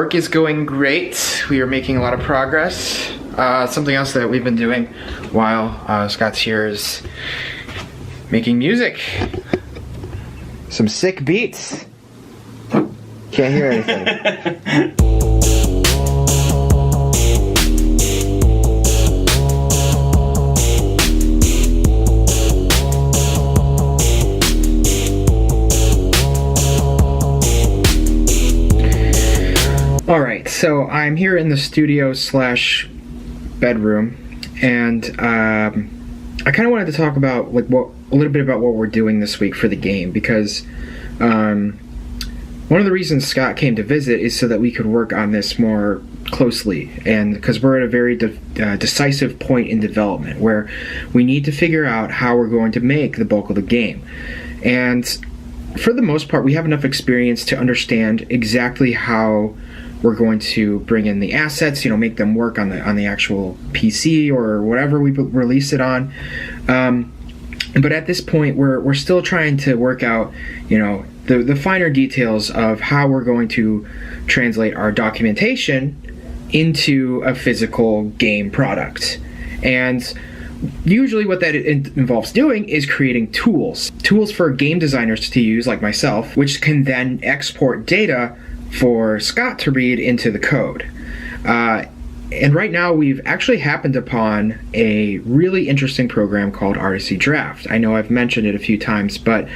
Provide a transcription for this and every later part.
Work is going great. We are making a lot of progress. Something else that we've been doing while Scott's here is making music. Some sick beats. Can't hear anything. Alright, so I'm here in the studio slash bedroom, and I kind of wanted to talk about a little bit about what we're doing this week for the game, because one of the reasons Scott came to visit is so that we could work on this more closely, and because we're at a very decisive point in development where we need to figure out how we're going to make the bulk of the game. And for the most part, we have enough experience to understand exactly how we're going to bring in the assets, make them work on the actual PC or whatever we release it on. But at this point, we're still trying to work out, the finer details of how we're going to translate our documentation into a physical game product. And usually what that involves doing is creating tools for game designers to use, like myself, which can then export data for Scott to read into the code. And right now we've actually happened upon a really interesting program called RC Draft. I know I've mentioned it a few times, but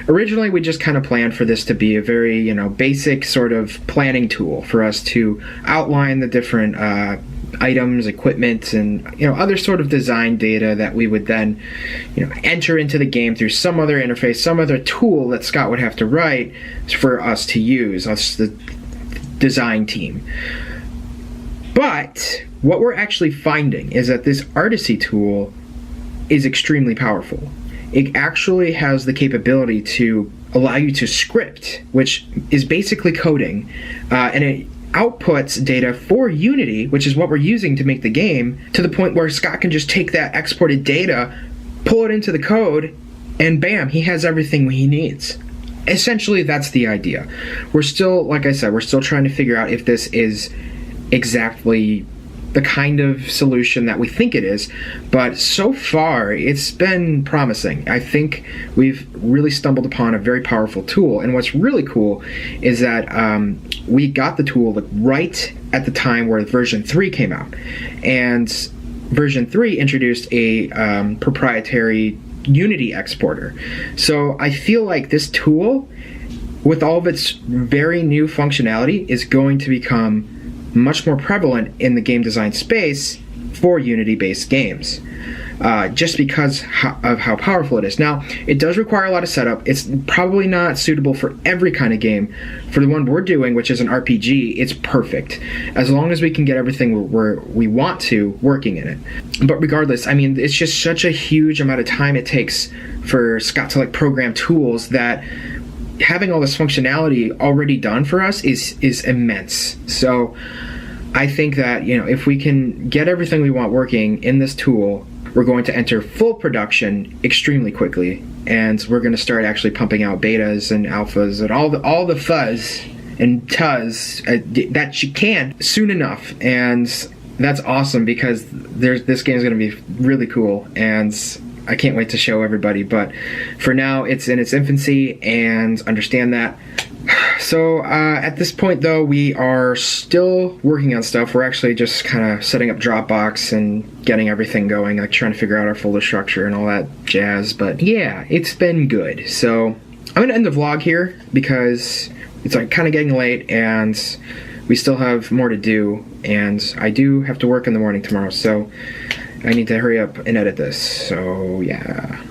originally we just kind of planned for this to be a very, basic sort of planning tool for us to outline the different items, equipment, and other sort of design data that we would then enter into the game through some other interface, some other tool that Scott would have to write for us to use, us the design team. But what we're actually finding is that this Artisy tool is extremely powerful. It actually has the capability to allow you to script, which is basically coding, and it outputs data for Unity, which is what we're using to make the game, to the point where Scott can just take that exported data, pull it into the code, and bam, he has everything he needs. Essentially, that's the idea. We're still, like I said, we're still trying to figure out if this is exactly the kind of solution that we think it is, but so far it's been promising. I think we've really stumbled upon a very powerful tool, and what's really cool is that we got the tool right at the time where version 3 came out, and version 3 introduced a proprietary Unity exporter. So I feel like this tool, with all of its very new functionality, is going to become much more prevalent in the game design space for Unity-based games, just because of how powerful it is. Now, it does require a lot of setup. It's probably not suitable for every kind of game. For the one we're doing, which is an RPG, it's perfect, as long as we can get everything we want to working in it. But regardless, it's just such a huge amount of time it takes for Scott to program tools that having all this functionality already done for us is immense. So I think that if we can get everything we want working in this tool, we're going to enter full production extremely quickly, and we're going to start actually pumping out betas and alphas and all the fuzz and tuzz that you can soon enough. And that's awesome, because this game is going to be really cool, and I can't wait to show everybody. But for now, it's in its infancy, and understand that. So at this point, though, we are still working on stuff. We're actually just kind of setting up Dropbox and getting everything going, trying to figure out our folder structure and all that jazz. But yeah, it's been good. So I'm going to end the vlog here, because it's kind of getting late, and we still have more to do, and I do have to work in the morning tomorrow, so I need to hurry up and edit this. So yeah.